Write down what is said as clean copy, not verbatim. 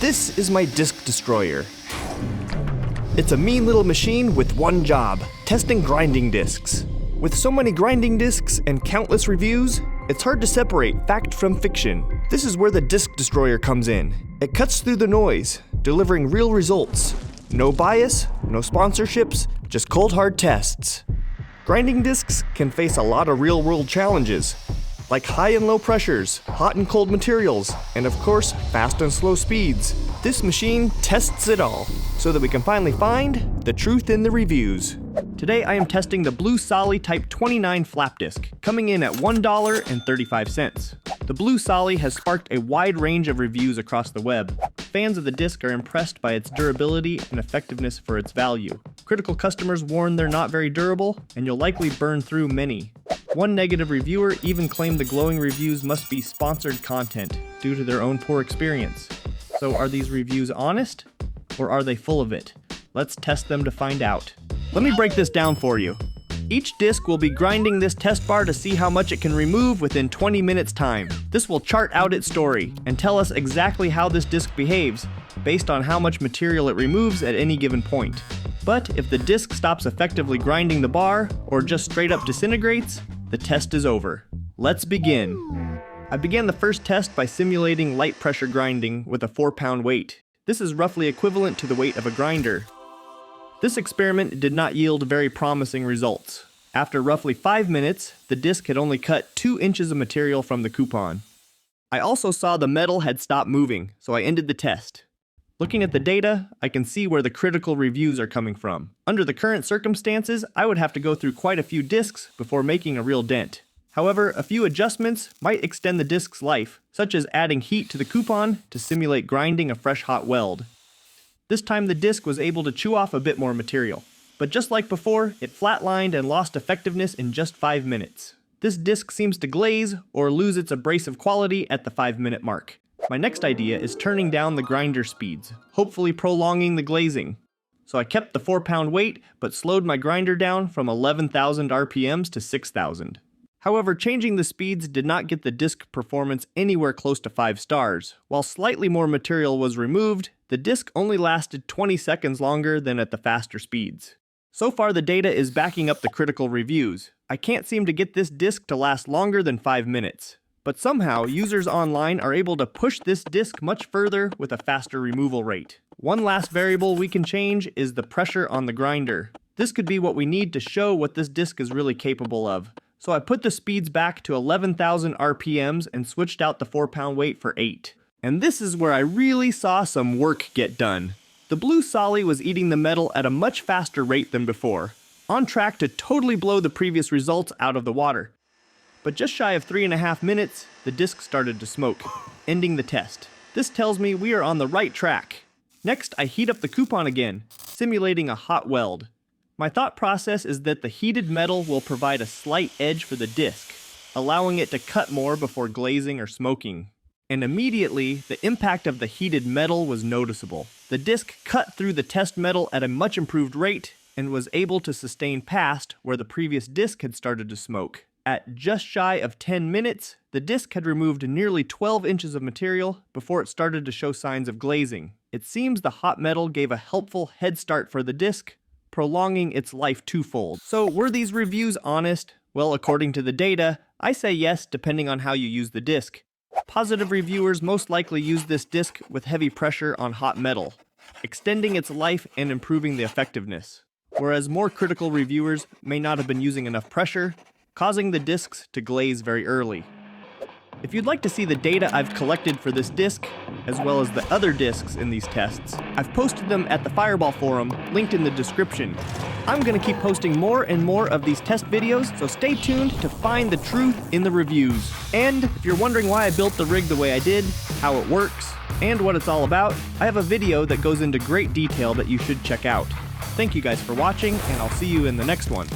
This is my disc destroyer. It's a mean little machine with one job, testing grinding discs. With so many grinding discs and countless reviews, it's hard to separate fact from fiction. This is where the disc destroyer comes in. It cuts through the noise, delivering real results. No bias, no sponsorships, just cold hard tests. Grinding discs can face a lot of real-world challenges, like high and low pressures, hot and cold materials, and of course, fast and slow speeds. This machine tests it all, so that we can finally find the truth in the reviews. Today I am testing the blue Sali Type 29 flap disc, coming in at $1.35. The blue Sali has sparked a wide range of reviews across the web. Fans of the disc are impressed by its durability and effectiveness for its value. Critical customers warn they're not very durable, and you'll likely burn through many. One negative reviewer even claimed the glowing reviews must be sponsored content due to their own poor experience. So are these reviews honest, or are they full of it? Let's test them to find out. Let me break this down for you. Each disc will be grinding this test bar to see how much it can remove within 20 minutes time. This will chart out its story and tell us exactly how this disc behaves based on how much material it removes at any given point. But if the disc stops effectively grinding the bar or just straight up disintegrates, the test is over. Let's begin. I began the first test by simulating light pressure grinding with a 4-pound weight. This is roughly equivalent to the weight of a grinder. This experiment did not yield very promising results. After roughly 5 minutes, the disc had only cut 2 inches of material from the coupon. I also saw the metal had stopped moving, so I ended the test. Looking at the data, I can see where the critical reviews are coming from. Under the current circumstances, I would have to go through quite a few discs before making a real dent. However, a few adjustments might extend the disc's life, such as adding heat to the coupon to simulate grinding a fresh hot weld. This time the disc was able to chew off a bit more material, but just like before, it flatlined and lost effectiveness in just 5 minutes. This disc seems to glaze or lose its abrasive quality at the 5-minute mark. My next idea is turning down the grinder speeds, hopefully prolonging the glazing. So I kept the 4-pound weight, but slowed my grinder down from 11,000 RPMs to 6,000. However, changing the speeds did not get the disc performance anywhere close to 5 stars. While slightly more material was removed, the disc only lasted 20 seconds longer than at the faster speeds. So far the data is backing up the critical reviews. I can't seem to get this disc to last longer than 5 minutes. But somehow, users online are able to push this disc much further with a faster removal rate. One last variable we can change is the pressure on the grinder. This could be what we need to show what this disc is really capable of. So I put the speeds back to 11,000 RPMs and switched out the 4-pound weight for 8. And this is where I really saw some work get done. The blue Sali was eating the metal at a much faster rate than before, on track to totally blow the previous results out of the water. But just shy of 3.5 minutes, the disc started to smoke, ending the test. This tells me we are on the right track. Next, I heat up the coupon again, simulating a hot weld. My thought process is that the heated metal will provide a slight edge for the disc, allowing it to cut more before glazing or smoking. And immediately, the impact of the heated metal was noticeable. The disc cut through the test metal at a much improved rate and was able to sustain past where the previous disc had started to smoke. At just shy of 10 minutes, the disc had removed nearly 12 inches of material before it started to show signs of glazing. It seems the hot metal gave a helpful head start for the disc, prolonging its life twofold. So were these reviews honest? Well, according to the data, I say yes depending on how you use the disc. Positive reviewers most likely use this disc with heavy pressure on hot metal, extending its life and improving the effectiveness. Whereas more critical reviewers may not have been using enough pressure, causing the discs to glaze very early. If you'd like to see the data I've collected for this disc, as well as the other discs in these tests, I've posted them at the Fireball forum, linked in the description. I'm going to keep posting more and more of these test videos, so stay tuned to find the truth in the reviews. And if you're wondering why I built the rig the way I did, how it works, and what it's all about, I have a video that goes into great detail that you should check out. Thank you guys for watching, and I'll see you in the next one.